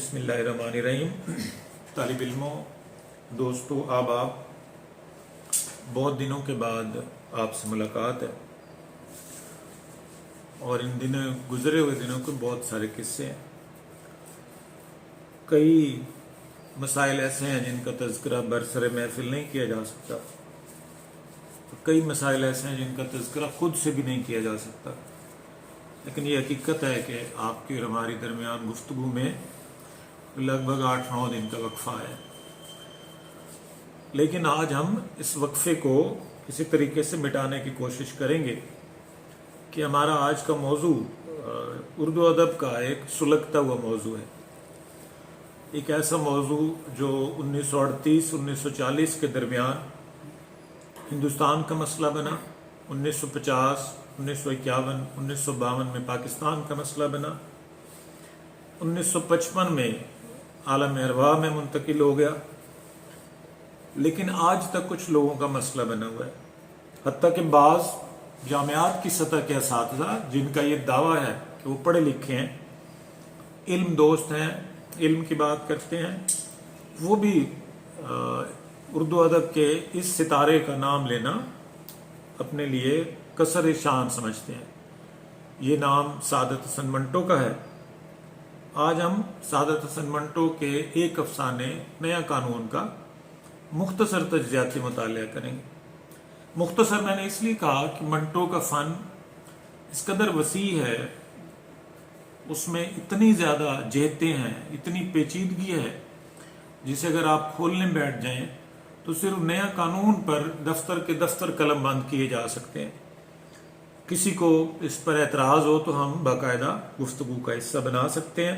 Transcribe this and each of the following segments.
बिस्मिल्लाहिर्रहमानिर्रहीम। तालिब इल्मों, दोस्तों, आप बहुत दिनों के बाद आपसे मुलाकात है और इन दिनों गुजरे हुए दिनों के बहुत सारे किस्से हैं। कई मसाइल ऐसे हैं जिनका तज़किरा बरसरे महफिल नहीं किया जा सकता, कई मसाइल ऐसे हैं जिनका तज़किरा खुद से भी नहीं किया जा सकता, लेकिन ये हकीकत है कि आपकी और हमारी दरमियान गुफ्तगू में लगभग 8-9 दिन का वक्फा है। लेकिन आज हम इस वक्फे को किसी तरीके से मिटाने की कोशिश करेंगे कि हमारा आज का मौजू उर्दू अदब का एक सुलगता हुआ मौजू है। एक ऐसा मौजू जो 1938-1940 के दरमियान हिंदुस्तान का मसला बना, 1950, 1951, 1952 में पाकिस्तान का मसला बना, 1955 में आलम अरवा में मुंतकिल हो गया, लेकिन आज तक कुछ लोगों का मसला बना हुआ है। हत्ता कि बाज़ जामियात की सतह के असातिज़ा जिनका ये दावा है कि वो पढ़े लिखे हैं, इल्म दोस्त हैं, इल्म की बात करते हैं, वो भी उर्दू अदब के इस सितारे का नाम लेना अपने लिए कसर शान समझते हैं। ये नाम सादत हसन मंटो का है। आज हम सादत हसन मंटो के एक अफसाने नया कानून का मुख्तसर तज्ज़ियाती मुतालिया करेंगे। मुख्तसर मैंने इसलिए कहा कि मंटो का फ़न इस कदर वसी है, उसमें इतनी ज़्यादा जहतें हैं, इतनी पेचीदगी है, जिसे अगर आप खोलने बैठ जाएं तो सिर्फ नया कानून पर दफ्तर के दफ्तर कलम बंद किए जा सकते हैं। किसी को इस पर एतराज़ हो तो हम बाकायदा गुफ्तगू का हिस्सा बना सकते हैं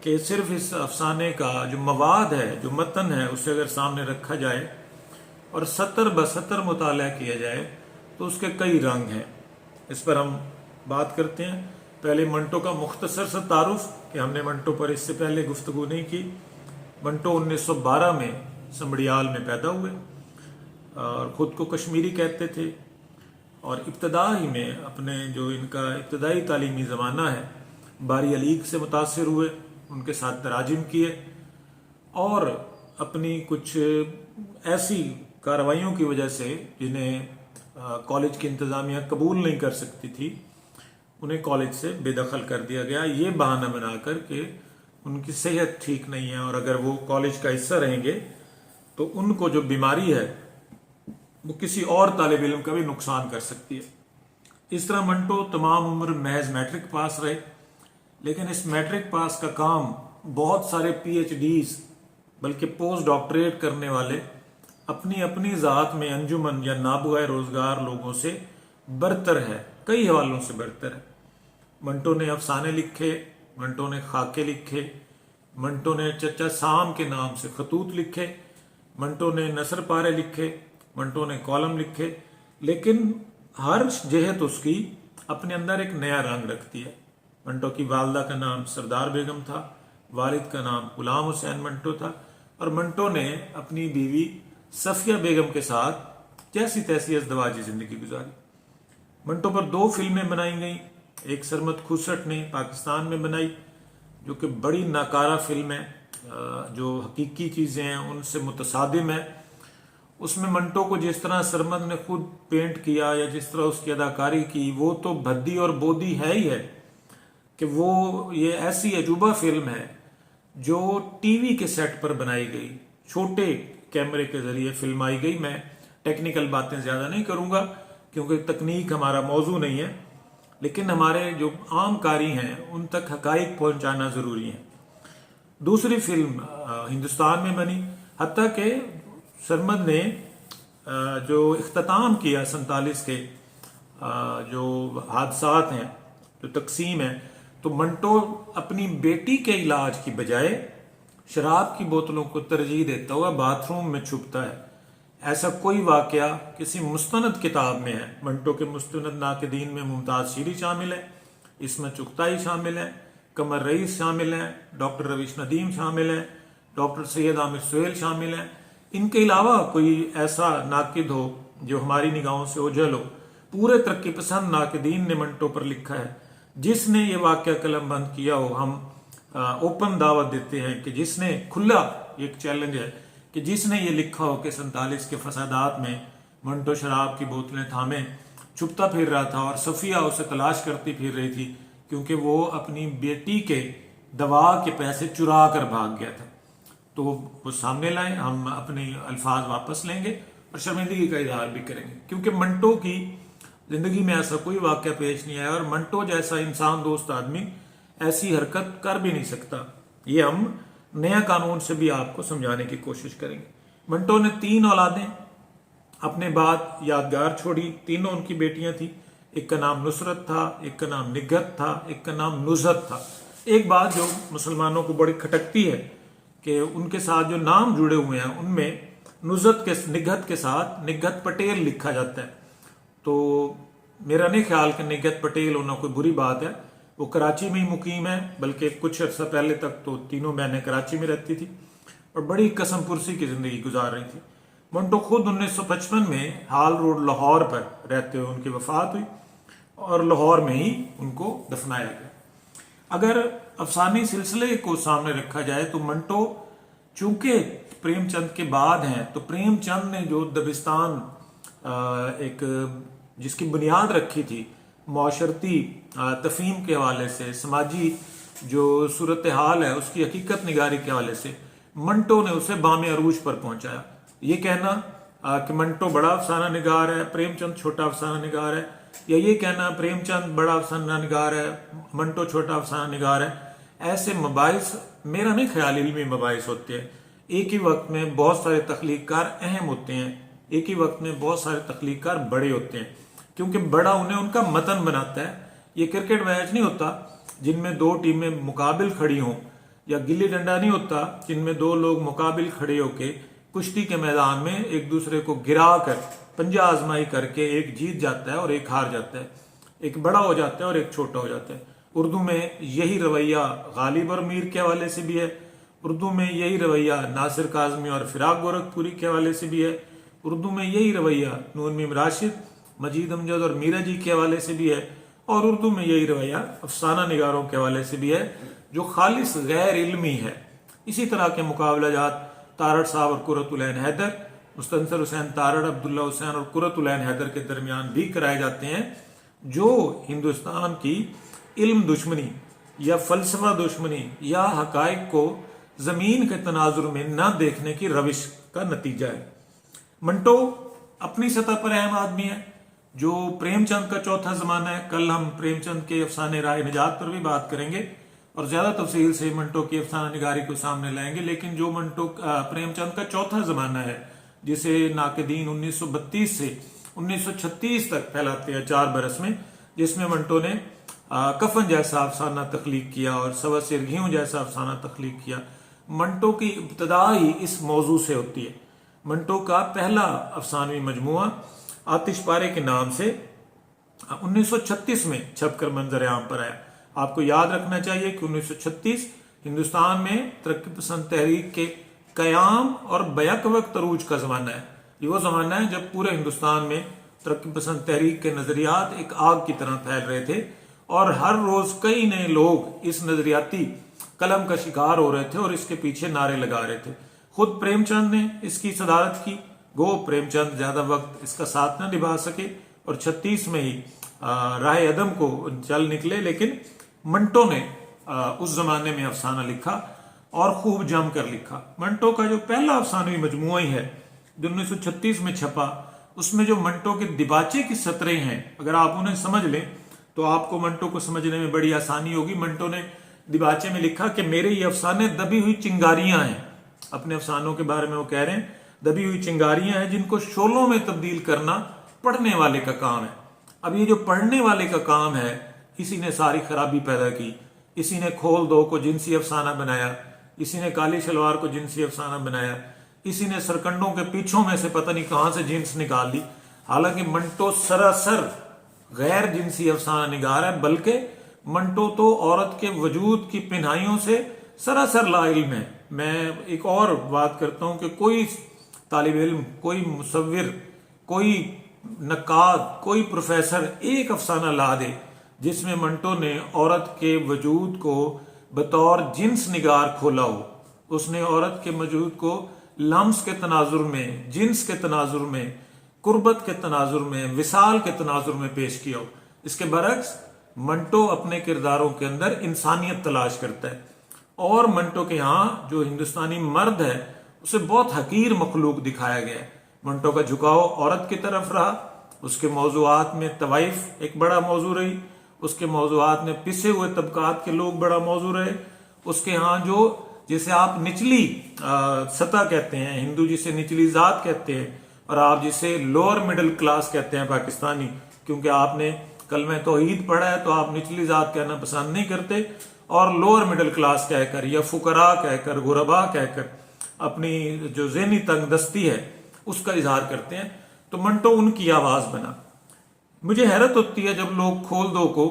कि सिर्फ इस अफसाने का जो मवाद है, जो मतन है, उसे अगर सामने रखा जाए और सतर बसतर मुताला किया जाए तो उसके कई रंग हैं। इस पर हम बात करते हैं। पहले मंटो का मुख्तसर सा तारुफ कि हमने मंटो पर इससे पहले गुफ्तगू नहीं की। मंटो 1912 में समड़ियाल में पैदा हुए और ख़ुद को कश्मीरी कहते थे और इब्तदा ही में अपने जो इनका इब्तदाई तालीमी ज़माना है बारी अलीग से मुतासिर हुए, उनके साथ तराजिम किए और अपनी कुछ ऐसी कार्रवाइयों की वजह से जिन्हें कॉलेज की इंतज़ामिया कबूल नहीं कर सकती थी, उन्हें कॉलेज से बेदखल कर दिया गया, ये बहाना बनाकर कि उनकी सेहत ठीक नहीं है और अगर वो कॉलेज का हिस्सा रहेंगे तो उनको जो बीमारी है वो किसी और तालिब इल्म का भी नुकसान कर सकती है। इस तरह मंटो तमाम उम्र महज मैट्रिक पास रहे, लेकिन इस मैट्रिक पास का काम बहुत सारे PhDs बल्कि पोस्ट डॉक्टरेट करने वाले अपनी अपनी ज़ात में अंजुमन या नाबुआ रोज़गार लोगों से बरतर है, कई हवालों से बरतर है। मंटो ने अफसाने लिखे, मंटो ने खाके लिखे, मंटो ने चचा साम के नाम से खतूत लिखे, मंटो ने नसर पारे लिखे, मंटो ने कॉलम लिखे, लेकिन हर जहत उसकी अपने अंदर एक नया रंग रखती है। मंटो की वालदा का नाम सरदार बेगम था, वालिद का नाम गुलाम हुसैन मंटो था और मंटो ने अपनी बीवी सफिया बेगम के साथ जैसी तैसी अज़दवाजी जिंदगी गुजारी। मंटो पर 2 फिल्में बनाई गई। एक सरमद खुसट ने पाकिस्तान में बनाई जो कि बड़ी नाकारा फिल्म है, जो हकीकी चीज़ें हैं उनसे मुतसादिम है। उसमें मंटो को जिस तरह सरमद ने खुद पेंट किया या जिस तरह उसकी अदाकारी की, वो तो भद्दी और बोदी है ही है कि वो ये ऐसी अजूबा फिल्म है जो टीवी के सेट पर बनाई गई, छोटे कैमरे के जरिए फिल्माई गई। मैं टेक्निकल बातें ज़्यादा नहीं करूँगा क्योंकि तकनीक हमारा मौजू नहीं है, लेकिन हमारे जो आम कारी हैं उन तक हकाइक पहुँचाना ज़रूरी है। दूसरी फिल्म हिंदुस्तान में बनी, हत्ता के सरमद ने जो इख्तिताम किया 47 के जो हादसात हैं, जो तकसीम है, तो मंटो अपनी बेटी के इलाज की बजाय शराब की बोतलों को तरजीह देता हुआ बाथरूम में छुपता है। ऐसा कोई वाकया किसी मुस्तनद किताब में है। मंटो के मुस्तनद नाक़दीन में मुमताज़ शीरी शामिल है, इसमें चुगताई शामिल है, कमर रईस शामिल है, डॉक्टर रवीश नदीम शामिल है, डॉक्टर सैयद आमिर सुहेल शामिल है। इनके अलावा कोई ऐसा नाकिद हो जो हमारी निगाहों से ओझल हो। पूरे तरक्की पसंद नाकिदीन ने मंटो पर लिखा है, जिसने ये वाकया कलम बंद किया हो, हम ओपन दावत देते हैं कि जिसने खुला एक चैलेंज है कि जिसने ये लिखा हो कि 47 के फसादात में मंटो शराब की बोतलें थामे छुपता फिर रहा था और सफिया उसे तलाश करती फिर रही थी क्योंकि वो अपनी बेटी के दवा के पैसे चुरा कर भाग गया था, तो वो सामने लाए, हम अपने अल्फाज वापस लेंगे और शर्मिंदगी का इजहार भी करेंगे क्योंकि मंटो की जिंदगी में ऐसा कोई वाक़या पेश नहीं आया और मंटो जैसा इंसान दोस्त आदमी ऐसी हरकत कर भी नहीं सकता। ये हम नया कानून से भी आपको समझाने की कोशिश करेंगे। मंटो ने 3 औलादें अपने बाद यादगार छोड़ी, तीनों उनकी बेटियां थी। एक का नाम नुसरत था, एक का नाम निगहत था, एक का नाम नुज़त था। एक बात जो मुसलमानों को बड़ी खटकती है कि उनके साथ जो नाम जुड़े हुए हैं उनमें निगहत के साथ निगहत पटेल लिखा जाता है, तो मेरा नहीं ख्याल कि निगहत पटेल होना कोई बुरी बात है। वो कराची में ही मुकीम है, बल्कि कुछ अर्सा पहले तक तो तीनों बहनें कराची में रहती थी और बड़ी कसम पुरसी की जिंदगी गुजार रही थी। मंटो खुद 1955 में हाल रोड लाहौर पर रहते हुए उनकी वफात हुई और लाहौर में ही उनको दफनाया गया। अगर अफसानी सिलसिले को सामने रखा जाए तो मंटो चूंकि प्रेमचंद के बाद हैं, तो प्रेमचंद ने जो दबिस्तान एक जिसकी बुनियाद रखी थी माशरती तफहीम के हवाले से, समाजी जो सूरत हाल है उसकी हकीकत निगारी के हवाले से, मंटो ने उसे बामे अरूज पर पहुंचाया। ये कहना कि मंटो बड़ा अफसाना निगार है, प्रेमचंद छोटा अफसाना निगार है, या ये कहना प्रेमचंद बड़ा अफसाना निगार है, मंटो छोटा अफसाना निगार है, ऐसे मबाइस मेरा नहीं ख्याल इल्मी मबाइस होते हैं। एक ही वक्त में बहुत सारे तख्लीककार अहम होते हैं, एक ही वक्त में बहुत सारे तख्लीककार बड़े होते हैं, क्योंकि बड़ा उन्हें उनका मतन बनाता है। ये क्रिकेट मैच नहीं होता जिनमें 2 टीमें मुकाबिल खड़ी हों, या गिल्ली डंडा नहीं होता जिनमें 2 लोग मुकाबिल खड़े होके कुश्ती के मैदान में एक दूसरे को गिरा कर पंजा आजमाई करके एक जीत जाता है और एक हार जाता है, एक बड़ा हो जाता है और एक छोटा हो जाता है। उर्दू में यही रवैया गालिब और मीर के हवाले से भी है, उर्दू में यही रवैया नासिर काज़मी और फिराक गोरखपुरी के हवाले से भी है, उर्दू में यही रवैया नून मीम राशिद, मजीद अमजद और मीरा जी के हवाले से भी है, और उर्दू में यही रवैया अफसाना निगारों के हवाले से भी है जो खालिस गैर इल्मी है। इसी तरह के मुकाबला जात तारड़ साहब और कुर्रतुल-ऐन हैदर, मुस्तंसर हुसैन तारड़, अब्दुल्ला हुसैन और कुर्रतुल-ऐन हैदर के दरमियान भी कराए जाते हैं, जो हिंदुस्तान की इल्म दुश्मनी या फलसफा दुश्मनी या हकाइक को जमीन के तनाजुर में न देखने की रविश का नतीजा है। मंटो अपनी सतह पर अहम आदमी है जो प्रेमचंद का चौथा जमाना है। कल हम प्रेमचंद के अफसाने राय निजात पर भी बात करेंगे और ज्यादा तफसील से मंटो की अफसाना निगारी को सामने लाएंगे, लेकिन जो मंटो प्रेमचंद का चौथा जमाना है जिसे नाकदीन 1932 से 1936 तक फैलाते हैं 4 बरस में, जिसमें मंटो ने कफन जैसा अफसाना तख्लीक किया और सवा सिरघियों जैसा अफसाना तख्लीक किया। मंटो की इब्तदा ही इस मौजू से होती है। मंटो का पहला अफसानवी मजमुआ आतिश पारे के नाम से 1936 में छपकर मंजर आम पर आया। आपको याद रखना चाहिए कि 1936 हिंदुस्तान में तरक्की पसंद तहरीक के कयाम और बैक वक्त अरूज का जमाना है। ये वो जमाना है जब पूरे हिंदुस्तान में तरक्की पसंद तहरीक के नजरियात एक आग की तरह फैल रहे थे और हर रोज कई नए लोग इस नजरियाती कलम का शिकार हो रहे थे और इसके पीछे नारे लगा रहे थे। खुद प्रेमचंद ने इसकी सदारत की, गो प्रेमचंद ज्यादा वक्त इसका साथ न निभा सके और 36 में ही राह अदम को चल निकले, लेकिन मंटो ने उस जमाने में अफसाना लिखा और खूब जम कर लिखा। मंटो का जो पहला अफसानवी मजमुआ ही है जो 1936 में छपा, उसमें जो मंटो के दिबाचे की सतरें हैं, अगर आप उन्हें समझ लें तो आपको मंटो को समझने में बड़ी आसानी होगी। मंटो ने दिबाचे में लिखा कि मेरे ये अफसाने दबी हुई चिंगारियां हैं। अपने अफसानों के बारे में वो कह रहे हैं दबी हुई चिंगारियां हैं जिनको शोलों में तब्दील करना पढ़ने वाले का काम है। अब ये जो पढ़ने वाले का काम है, इसी ने सारी खराबी पैदा की। इसी ने खोल दो को जिनसी अफसाना बनाया, इसी ने काली शलवार को जिनसी अफसाना बनाया, इसी ने सरकंडों के पीछों में से पता नहीं कहां से जिन्स निकाल ली। हालांकि मंटो सरासर गैर जिनसी अफसाना निगार है, बल्कि मंटो तो औरत के वजूद की पिन्हाइयों से सरासर लाइल्म है। मैं एक और बात करता हूं कि कोई तालिब इल्म, कोई मुसव्विर, कोई नक्काद, कोई प्रोफेसर एक अफसाना ला दे जिसमें मंटो ने औरत के वजूद को बतौर जिन्स निगार खोला हो, उसने औरत के वजूद को लम्स के तनाजुर में, जिन्स के तनाजुर में, कुर्बत के तनाजुर में, विसाल के तनाजुर में पेश किया हो। इसके बरक्स मंटो अपने किरदारों के अंदर इंसानियत तलाश करता है, और मंटो के यहाँ जो हिंदुस्तानी मर्द है उसे बहुत हकीर मखलूक दिखाया गया है। मंटो का झुकाव औरत की तरफ रहा, उसके मौजूआत में तवाइफ एक बड़ा मौजू रही, उसके मौजूआत में पिसे हुए तबकात के लोग बड़ा मौजू रहे, उसके यहाँ जो जिसे आप निचली सतह कहते हैं, हिंदू जिसे निचली जात कहते हैं, और आप जिसे लोअर मिडिल क्लास कहते हैं पाकिस्तानी, क्योंकि आपने कलमे तौहीद पढ़ा है तो आप निचली जात कहना पसंद नहीं करते, और लोअर मिडिल क्लास कहकर या फुकरा कहकर, गुरबा कहकर अपनी जो ज़हनी तंगदस्ती है उसका इजहार करते हैं। तो मंटो उनकी आवाज बना। मुझे हैरत होती है जब लोग खोल दो को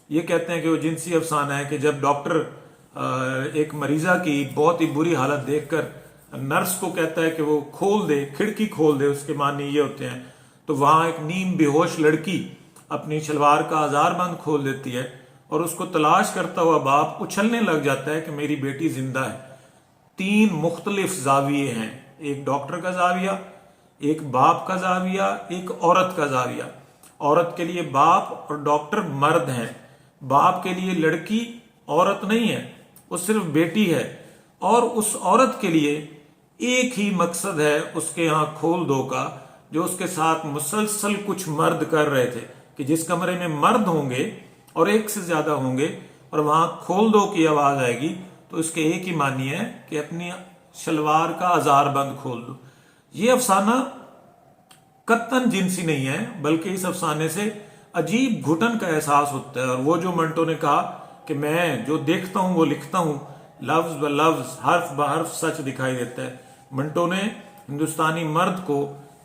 ये कहते हैं कि वो जिनसी अफसाना है, कि जब डॉक्टर एक मरीजा की बहुत ही बुरी हालत देखकर नर्स को कहता है कि वो खोल दे, खिड़की खोल दे, उसके मानी ये होते हैं, तो वहां एक नीम बेहोश लड़की अपनी शलवार का आजारबंद खोल देती है और उसको तलाश करता हुआ बाप उछलने लग जाता है कि मेरी बेटी जिंदा है। 3 मुख्तलिफ जाविये हैं, एक डॉक्टर का जाविया, एक बाप का जाविया, एक औरत का जाविया। औरत के लिए बाप और डॉक्टर मर्द हैं, बाप के लिए लड़की औरत नहीं है, वो सिर्फ बेटी है, और उस औरत के लिए एक ही मकसद है उसके यहाँ खोल दो का, जो उसके साथ मुसलसल कुछ मर्द कर रहे थे कि जिस कमरे में मर्द होंगे और एक से ज्यादा होंगे और वहां खोल दो की आवाज आएगी तो इसके एक ही मानी है कि अपनी शलवार का आजार बंद खोल दो। ये अफसाना कत्तन जिनसी नहीं है, बल्कि इस अफसाने से अजीब घुटन का एहसास होता है। और वो जो मंटो ने कहा कि मैं जो देखता हूं वो लिखता हूं, लफ्ज ब लफ्ज, हर्फ ब हर्फ सच दिखाई देता है। मंटो ने हिंदुस्तानी मर्द को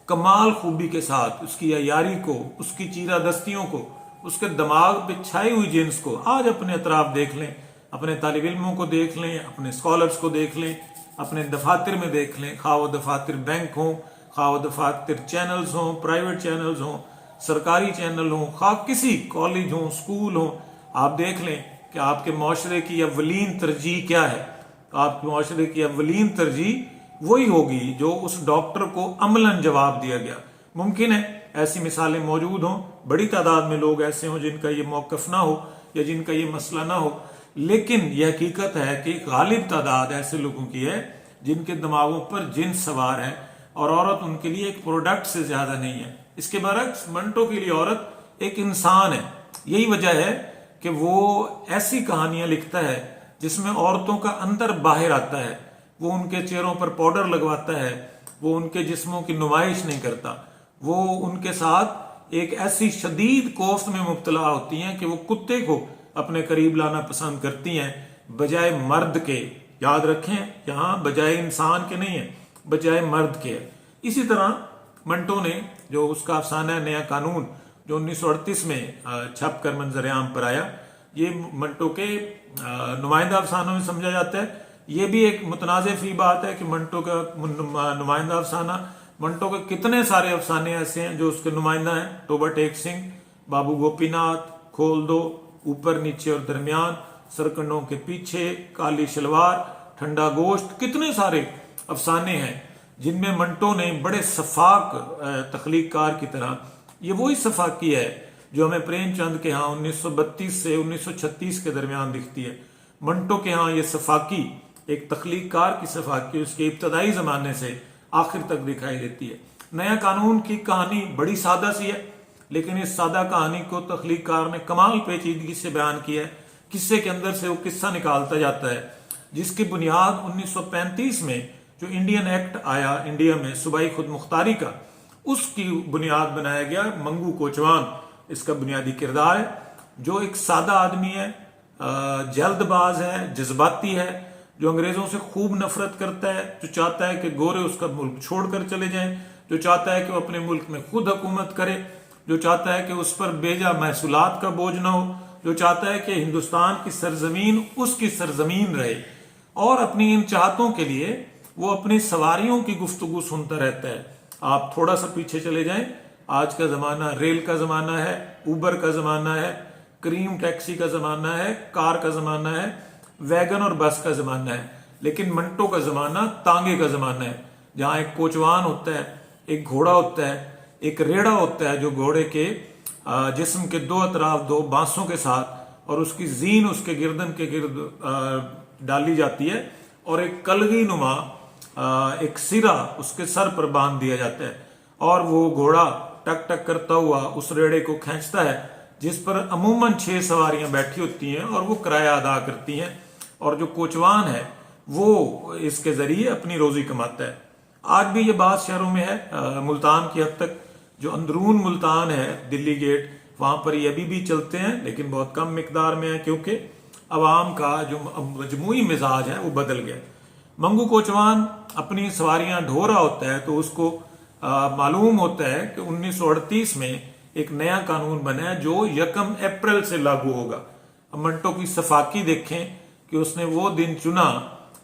कमाल खूबी के साथ, उसकी अयारी को, उसकी चीरादस्तियों को, उसके दिमाग पे छाई हुई जिन्स को आज अपने अतराफ देख लें, अपने तालिब इल्मों को देख लें, अपने स्कॉलर्स को देख लें, अपने दफातर में देख लें, खा वो दफातर बैंक हों, खा वो दफातर चैनल्स हों, प्राइवेट चैनल्स हों, सरकारी चैनल हों, खा किसी कॉलेज हों, स्कूल हों, आप देख लें कि आपके माशरे की अव्वलीन तरजीह क्या है। आपके माशरे की अव्वलीन तरजीह वही होगी जो उस डॉक्टर को अमलन जवाब दिया गया। मुमकिन है ऐसी मिसालें मौजूद हों, बड़ी तादाद में लोग ऐसे हों जिनका ये मौकफ ना हो या जिनका ये मसला ना हो, लेकिन यह हकीकत है कि गालिब तादाद ऐसे लोगों की है जिनके दिमागों पर जिन सवार है और औरत उनके लिए एक प्रोडक्ट से ज्यादा नहीं है। इसके बरक्स मंटो के लिए औरत एक इंसान है। यही वजह है कि वो ऐसी कहानियां लिखता है जिसमें औरतों का अंदर बाहर आता है। वो उनके चेहरों पर पाउडर लगवाता है, वो उनके जिस्मों की नुमाइश नहीं करता, वो उनके साथ एक ऐसी शदीद कोफ्त में मुब्तला होती हैं कि वो कुत्ते को अपने करीब लाना पसंद करती हैं बजाय मर्द के। याद रखें, यहाँ बजाय इंसान के नहीं है, बजाय मर्द के है। इसी तरह मंटो ने जो उसका अफसाना है नया कानून, जो 1938 में छप कर मंजर-ए-आम पर आया, ये मंटो के नुमाइंदा अफसानों में समझा जाता है। ये भी एक मुतनाज़े फी बात है कि मंटो का नुमाइंदा अफसाना, मंटो के कितने सारे अफसाने ऐसे हैं जो उसके नुमाइंदा हैं। टोबा टेक सिंह, बाबू गोपीनाथ, खोल दो, ऊपर नीचे और दरमियान, सरकंडों के पीछे, काली शलवार, ठंडा गोश्त, कितने सारे अफसाने हैं जिनमें मंटो ने बड़े सफाक तख्लीककार की तरह, ये वही सफाकी है जो हमें प्रेमचंद के यहाँ 1932 से 1936 के दरमियान दिखती है। मंटो के यहाँ ये सफाकी, एक तख्लीककार की सफाकी उसके इब्तदाई जमाने से आखिर तक दिखाई देती है। नया कानून की कहानी बड़ी सादा सी है, लेकिन इस सादा कहानी को तख्लीककार ने कमाल पेचीदगी से बयान किया है। किस्से के अंदर से वो किस्सा निकालता जाता है जिसकी बुनियाद 1935 में जो इंडियन एक्ट आया इंडिया में सूबाई खुद मुख्तारी का, उसकी बुनियाद बनाया गया मंगू कोचवान। इसका बुनियादी किरदार है जो एक सादा आदमी है, जल्दबाज है, जज्बाती है, जो अंग्रेजों से खूब नफरत करता है, जो चाहता है कि गोरे उसका मुल्क छोड़कर चले जाएं, जो चाहता है कि वो अपने मुल्क में खुद हुकूमत करे, जो चाहता है कि उस पर बेजा महसूलात का बोझ ना हो, जो चाहता है कि हिंदुस्तान की सरजमीन उसकी सरजमीन रहे। और अपनी इन चाहतों के लिए वो अपनी सवारियों की गुफ्तगू सुनता रहता है। आप थोड़ा सा पीछे चले जाएं, आज का जमाना रेल का जमाना है, उबर का जमाना है, क्रीम टैक्सी का जमाना है, कार का जमाना है, वैगन और बस का जमाना है, लेकिन मंटो का जमाना तांगे का जमाना है, जहां एक कोचवान होता है, एक घोड़ा होता है, एक रेड़ा होता है जो घोड़े के जिस्म के दो अतराफ दो बांसों के साथ, और उसकी जीन उसके गिरदन के गिर्द डाली जाती है, और एक कलगी नुमा एक सिरा उसके सर पर बांध दिया जाता है, और वो घोड़ा टक टक करता हुआ उस रेड़े को खींचता है, जिस पर अमूमन 6 सवारियां बैठी होती हैं और वो किराया अदा करती हैं, और जो कोचवान है वो इसके जरिए अपनी रोजी कमाता है। आज भी ये बात शहरों में है, मुल्तान की हद तक जो अंदरून मुल्तान है, दिल्ली गेट, वहां पर ये अभी भी चलते हैं, लेकिन बहुत कम मिकदार में है, क्योंकि अवाम का जो मजमूई मिजाज है वो बदल गया। मंगू कोचवान अपनी सवारियां ढो रहा होता है तो उसको मालूम होता है कि 1938 में एक नया कानून बना है जो 1 अप्रैल से लागू होगा। अब मंटो की सफाकी देखें कि उसने वो दिन चुना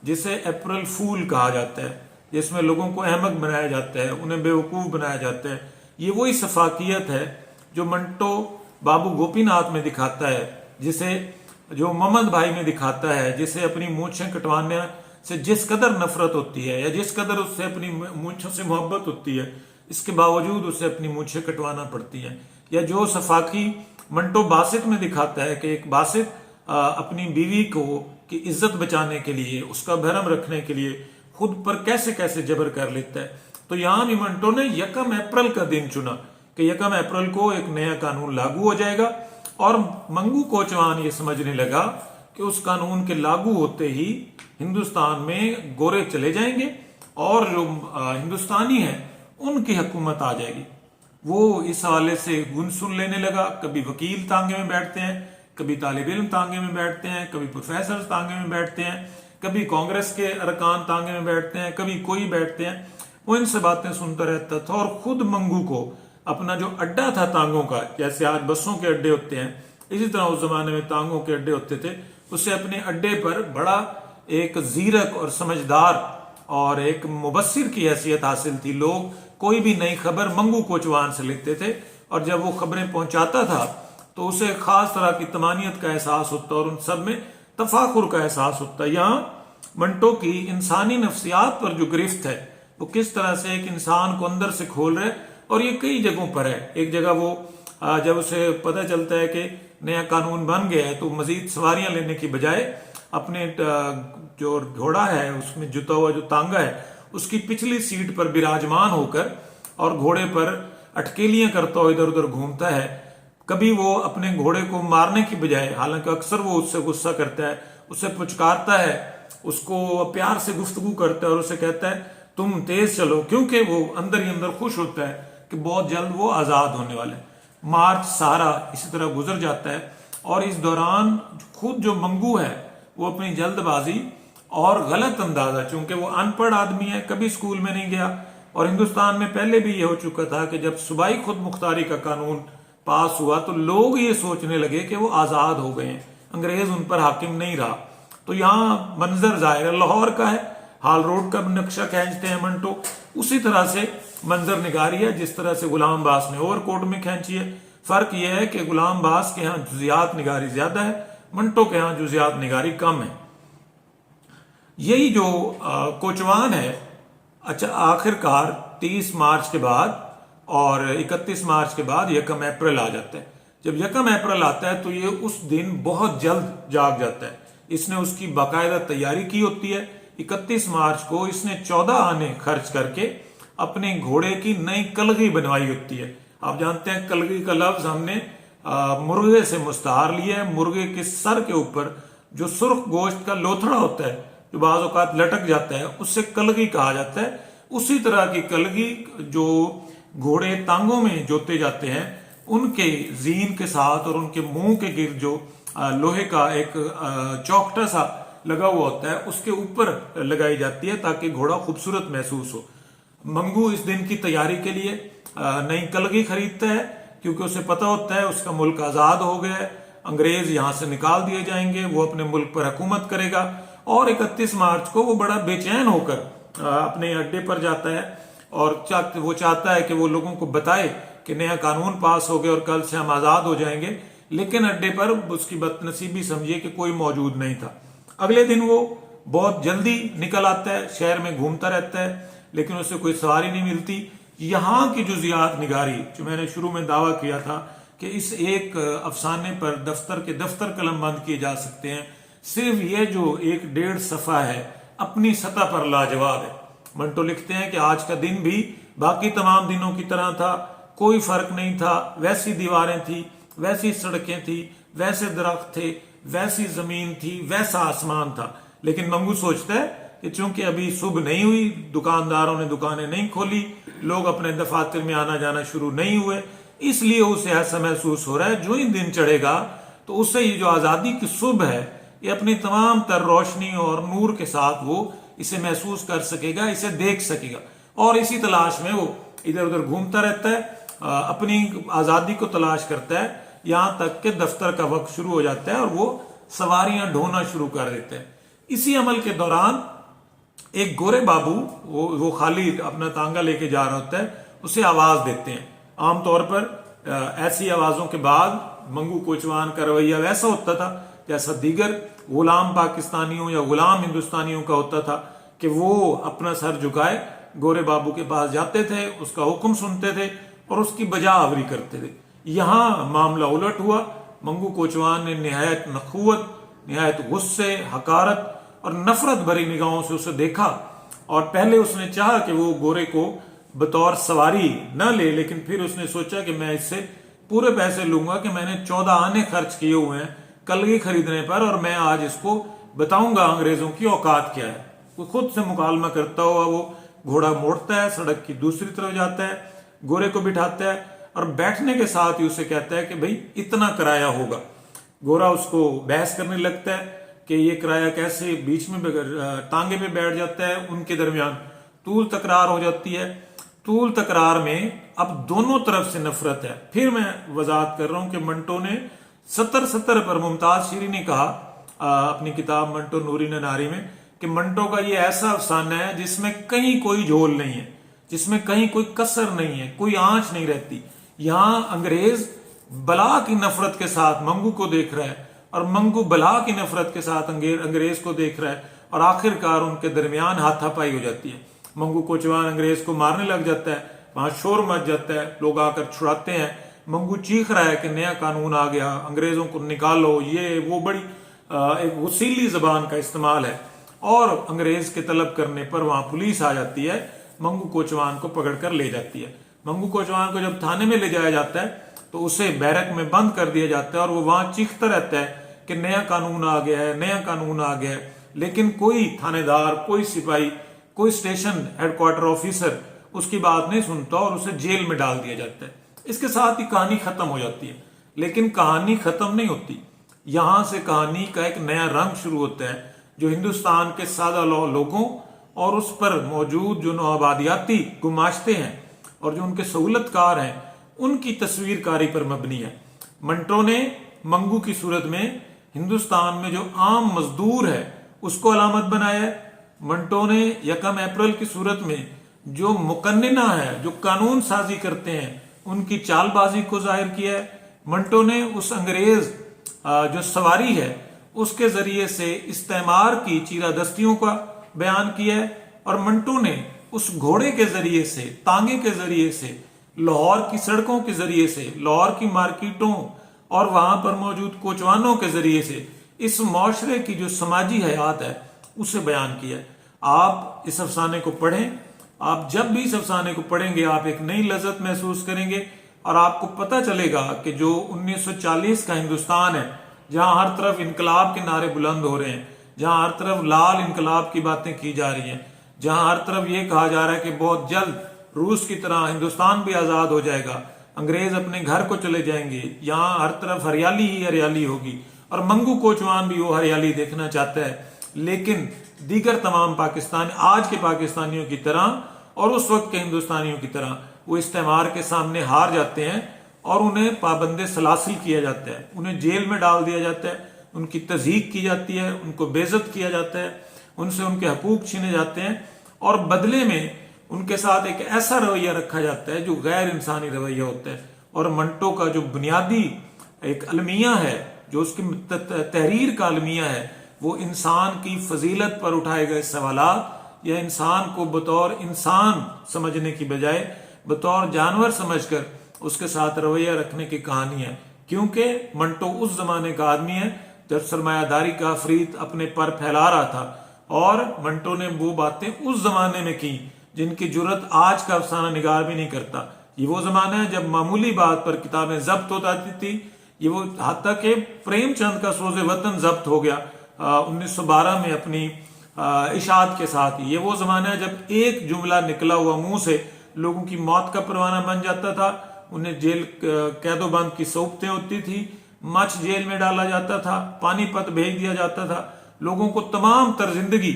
जिसे अप्रैल फूल कहा जाता है, जिसमें लोगों को अहमक बनाया जाता है, उन्हें बेवकूफ बनाया जाता है। ये वही सफाकियत है जो मंटो बाबू गोपीनाथ में दिखाता है, जिसे जो मोहम्मद भाई में दिखाता है, जिसे अपनी मूंछें कटवाने से जिस कदर नफरत होती है या जिस कदर उससे अपनी मूंछों से मोहब्बत होती है, इसके बावजूद उसे अपनी मूंछें कटवाना पड़ती हैं। या जो सफाकी मंटो बासित में दिखाता है कि एक बासित अपनी बीवी को की इज्जत बचाने के लिए, उसका भरम रखने के लिए खुद पर कैसे कैसे जबर कर लेता है। तो यहां भी मंटो ने 1 अप्रैल का दिन चुना कि 1 अप्रैल को एक नया कानून लागू हो जाएगा, और मंगू कोचवान ये समझने लगा कि उस कानून के लागू होते ही हिंदुस्तान में गोरे चले जाएंगे और जो हिंदुस्तानी हैं उनकी हुकूमत आ जाएगी। वो इस हवाले से गुन सुन लेने लगा। कभी वकील तांगे में बैठते हैं, कभी तालिब इल्म तांगे में बैठते हैं, कभी प्रोफेसर तांगे में बैठते हैं, कभी कांग्रेस के अरकान तांगे में बैठते हैं, कभी कोई बैठते हैं। वो इनसे बातें सुनता रहता था, और खुद मंगू को अपना जो अड्डा था तांगों का, जैसे आज बसों के अड्डे होते हैं, इसी तरह उस जमाने में तांगों के अड्डे होते थे, उसे अपने अड्डे पर बड़ा एक जीरक और समझदार और एक मुबस्सिर की हैसियत हासिल थी। लोग कोई भी नई खबर मंगू कोचवान से लेते थे, और जब वो खबरें पहुंचाता था तो उसे खास तरह की तमानियत का एहसास होता और उन सब में तफाकुर का एहसास होता। यहाँ मंटो की इंसानी नफ्सियात पर जो गिरफ्त है वो किस तरह से एक इंसान को अंदर से खोल रहे, और ये कई जगहों पर है। एक जगह वो जब उसे पता चलता है कि नया कानून बन गया है तो मजीद सवारियां लेने की बजाय अपने जो घोड़ा है उसमें जुता हुआ जो तांगा है उसकी पिछली सीट पर विराजमान होकर और घोड़े पर अटकेलियां करता हुआ इधर उधर घूमता है। कभी वो अपने घोड़े को मारने की बजाय, हालांकि अक्सर वो उससे गुस्सा करता है, उसे पुचकारता है, उसको प्यार से गुफ्तगू करता है और उसे कहता है तुम तेज चलो, क्योंकि वो अंदर ही अंदर खुश होता है कि बहुत जल्द वो आजाद होने वाले। मार्च सारा इसी तरह गुजर जाता है, और इस दौरान खुद जो मंगू है वो अपनी जल्दबाजी और गलत अंदाजा, चूंकि वो अनपढ़ आदमी है, कभी स्कूल में नहीं गया, और हिंदुस्तान में पहले भी ये हो चुका था कि जब सूबाई खुद मुख्तारी का कानून पास हुआ तो लोग ये सोचने लगे कि वो आजाद हो गए हैं, अंग्रेज उन पर हाकिम नहीं रहा। तो यहाँ मंजर जाहिर लाहौर का है, हाल रोड का नक्शा खींचते हैं मंटो, उसी तरह से मंजर निगारी है जिस तरह से गुलाम बास ने ओवरकोट में खींची है। फर्क यह है कि गुलाम बास के यहाँ जुजियात निगारी ज्यादा है, मंटो के यहाँ जुजियात निगारी कम है। यही जो कोचवान है, अच्छा आखिरकार 30 मार्च के बाद और 31 मार्च के बाद 1 अप्रैल आ जाता है। जब 1 अप्रैल आता है तो ये उस दिन बहुत जल्द जाग जाता है। इसने उसकी बाकायदा तैयारी की होती है। 31 मार्च को इसने 14 आने खर्च करके अपने घोड़े की नई कलगी बनवाई होती है। आप जानते हैं कलगी का लफ्ज हमने मुर्गे से मुस्तार लिया है। मुर्गे के सर के ऊपर जो सुर्ख गोश्त का लोथड़ा होता है जो बाज़ औक़ात लटक जाता है उससे कलगी कहा जाता है। उसी तरह की कलगी जो घोड़े तांगों में जोते जाते हैं उनके जीन के साथ और उनके मुंह के गिर्द जो लोहे का एक चौखटा सा लगा हुआ होता है उसके ऊपर लगाई जाती है ताकि घोड़ा खूबसूरत महसूस हो। मंगू इस दिन की तैयारी के लिए नई कलगी खरीदता है क्योंकि उसे पता होता है उसका मुल्क आजाद हो गया है, अंग्रेज यहां से निकाल दिए जाएंगे, वो अपने मुल्क पर हुकूमत करेगा। और 31 मार्च को वो बड़ा बेचैन होकर अपने अड्डे पर जाता है और वो चाहता है कि वो लोगों को बताए कि नया कानून पास हो गया और कल से हम आजाद हो जाएंगे, लेकिन अड्डे पर उसकी बदनसीबी समझिए कि कोई मौजूद नहीं था। अगले दिन वो बहुत जल्दी निकल आता है, शहर में घूमता रहता है, लेकिन उसे कोई सवारी नहीं मिलती। यहाँ की जुजियात निगारी, जो मैंने शुरू में दावा किया था कि इस एक अफसाने पर दफ्तर के दफ्तर कलम बंद किए जा सकते हैं, सिर्फ ये जो 1-1.5 सफ़ा है अपनी सतह पर लाजवाब है। मंटो लिखते हैं कि आज का दिन भी बाकी तमाम दिनों की तरह था, कोई फर्क नहीं था, वैसी दीवारें थी, वैसी सड़कें थी, वैसे दरख्त थे, वैसी जमीन थी, वैसा आसमान था। लेकिन मंगू सोचता है कि चूंकि अभी सुबह नहीं हुई, दुकानदारों ने दुकानें नहीं खोली, लोग अपने दफातर में आना जाना शुरू नहीं हुए, इसलिए उसे ऐसा महसूस हो रहा है जो ही दिन चढ़ेगा तो उससे ये जो आजादी की सुबह है ये अपनी तमाम तर रोशनी और नूर के साथ वो इसे महसूस कर सकेगा, इसे देख सकेगा। और इसी तलाश में वो इधर उधर घूमता रहता है, अपनी आजादी को तलाश करता है, यहां तक कि दफ्तर का वक्त शुरू हो जाता है और वो सवारियां ढोना शुरू कर देते हैं। इसी अमल के दौरान एक गोरे बाबू वो खाली अपना तांगा लेके जा रहा होता है, उसे आवाज देते हैं। आमतौर पर ऐसी आवाजों के बाद मंगू कोचवान का रवैया वैसा होता था जैसा दीगर गुलाम पाकिस्तानियों या गुलाम हिंदुस्तानियों का होता था कि वो अपना सर झुकाए गोरे बाबू के पास जाते थे, उसका हुक्म सुनते थे और उसकी बजावरी करते थे। यहां मामला उलट हुआ। मंगू कोचवान ने निहायत नखुवत, निहायत गुस्से, हकारत और नफरत भरी निगाहों से उसे देखा और पहले उसने चाहा कि वो गोरे को बतौर सवारी न ले, लेकिन फिर उसने सोचा कि मैं इससे पूरे पैसे लूंगा कि मैंने 14 आने खर्च किए हुए हैं कलगी खरीदने पर और मैं आज इसको बताऊंगा अंग्रेजों की औकात क्या है। वो खुद से मुकालमा करता हुआ वो घोड़ा मोड़ता है, सड़क की दूसरी तरफ जाता है, गोरे को बिठाता है और बैठने के साथ ही उसे कहता है कि भाई इतना किराया होगा। गोरा उसको बहस करने लगता है कि ये किराया कैसे, बीच में टांगे पे बैठ जाता है, उनके दरमियान तूल तकरार हो जाती है। तूल तकरार में अब दोनों तरफ से नफरत है। फिर मैं वजाहत कर रहा हूं कि मंटो ने 70 पर मुमताज शीरी ने कहा अपनी किताब मंटो नूरी नारी में कि मंटो का ये ऐसा अफसाना है जिसमें कहीं कोई झोल नहीं है, जिसमें कहीं कोई कसर नहीं है, कोई आंच नहीं रहती। यहां अंग्रेज बला की नफरत के साथ मंगू को देख रहा है और मंगू बला की नफरत के साथ अंग्रेज को देख रहा है और आखिरकार उनके दरमियान हाथापाई हो जाती है। मंगू कोचवान अंग्रेज को मारने लग जाता है, वहां शोर मच जाता है, लोग आकर छुड़ाते हैं। मंगू चीख रहा है कि नया कानून आ गया, अंग्रेजों को निकालो, ये वो बड़ी एक वसीली जबान का इस्तेमाल है और अंग्रेज के तलब करने पर वहां पुलिस आ जाती है, मंगू कोचवान को पकड़कर ले जाती है। मंगू कोचवान को जब थाने में ले जाया जाता है तो उसे बैरक में बंद कर दिया जाता है और वो वहां चीखता रहता है कि नया कानून आ गया है, नया कानून आ गया है। लेकिन कोई थानेदार, कोई सिपाही, कोई स्टेशन हेडक्वार्टर ऑफिसर उसकी बात नहीं सुनता और उसे जेल में डाल दिया जाता है। इसके साथ ही कहानी खत्म हो जाती है। लेकिन कहानी खत्म नहीं होती, यहां से कहानी का एक नया रंग शुरू होता है जो हिंदुस्तान के सादा लोगों और उस पर मौजूद जो नौआबादियाती गुमाश्ते हैं और जो उनके सहूलतकार हैं उनकी तस्वीरकारी पर मबनी है। मंटो ने मंगू की सूरत में हिंदुस्तान में जो आम मजदूर है उसको अलामत बनाया है। मंटो ने 1 अप्रैल की सूरत में जो मुकन्निना है, जो कानून साजी करते हैं, उनकी चालबाजी को जाहिर किया है। मंटो ने उस अंग्रेज जो सवारी है उसके जरिए से इस्तेमार की चीरादस्तियों का बयान किया है और मंटो ने उस घोड़े के जरिए से, तांगे के जरिए से, लाहौर की सड़कों के जरिए से, लाहौर की मार्केटों और वहां पर मौजूद कोचवानों के जरिए से इस मुआशरे की जो समाजी हयात है उसे बयान किया है। आप इस अफसाने को पढ़ें, आप जब भी इस अफसाने को पढ़ेंगे आप एक नई लज्जत महसूस करेंगे और आपको पता चलेगा कि जो 1940 का हिंदुस्तान है जहां हर तरफ इनकलाब के नारे बुलंद हो रहे हैं, जहां हर तरफ लाल इनकलाब की बातें की जा रही हैं, जहां हर तरफ ये कहा जा रहा है कि बहुत जल्द रूस की तरह हिंदुस्तान भी आजाद हो जाएगा, अंग्रेज अपने घर को चले जाएंगे, यहाँ हर तरफ हरियाली ही हरियाली होगी और मंगू कोचवान भी वो हरियाली देखना चाहता है। लेकिन दीगर तमाम पाकिस्तान, आज के पाकिस्तानियों की तरह और उस वक्त के हिंदुस्तानियों की तरह वो इस्तेमार के सामने हार जाते हैं और उन्हें पाबंदे सलासिल किया जाता है, उन्हें जेल में डाल दिया जाता है, उनकी तज़हीक की जाती है, उनको बेइज्जत किया जाता है, उनसे उनके हकूक छीने जाते हैं और बदले में उनके साथ एक ऐसा रवैया रखा जाता है जो गैर इंसानी रवैया होता है। और मंटो का जो बुनियादी एक अलमिया है, जो उसकी तहरीर का अलमिया है, وہ انسان کی فضیلت پر اٹھائے گئے سوالات یا انسان کو بطور انسان سمجھنے کی بجائے بطور جانور سمجھ کر اس کے ساتھ رویہ رکھنے کی کہانی ہے. کیونکہ منٹو اس زمانے کا آدمی ہے جب سرمایہ داری کا عفریت اپنے پر پھیلا رہا تھا، اور منٹو نے وہ باتیں اس زمانے میں کی جن کی جرت آج کا افسانہ نگار بھی نہیں کرتا. یہ وہ زمانہ ہے جب معمولی بات پر کتابیں ضبط ہو جاتی تھی. یہ وہ حتیٰ کہ پریم چند کا سوز وطن ضبط ہو گیا 1912 میں اپنی اشاعت کے ساتھ. یہ وہ زمانہ ہے جب ایک جملہ نکلا ہوا منہ سے لوگوں کی موت کا پروانہ بن جاتا تھا. انہیں جیل قید و بند کی صحبتیں ہوتی تھی، مچھ جیل میں ڈالا جاتا تھا، پانی پت بھیج دیا جاتا تھا، لوگوں کو تمام تر زندگی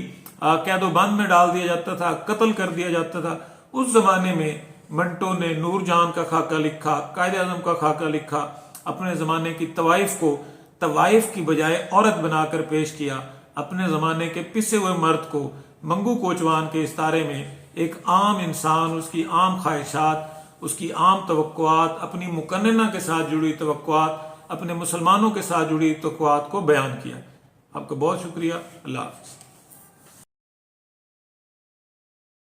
قید و بند میں ڈال دیا جاتا تھا، قتل کر دیا جاتا تھا. اس زمانے میں منٹو نے نور جہاں کا خاکہ لکھا، قائد اعظم کا خاکہ لکھا، اپنے زمانے کی طوائف کو طوائف کی بجائے عورت بنا کر پیش کیا. اپنے زمانے کے پسے ہوئے مرد کو منگو کوچوان کے استارے میں ایک عام انسان، اس کی عام خواہشات، اس کی عام توقعات، اپنی مقننہ کے ساتھ جڑی توقعات، اپنے مسلمانوں کے ساتھ جڑی توقعات کو بیان کیا. آپ کا بہت شکریہ. اللہ حافظ.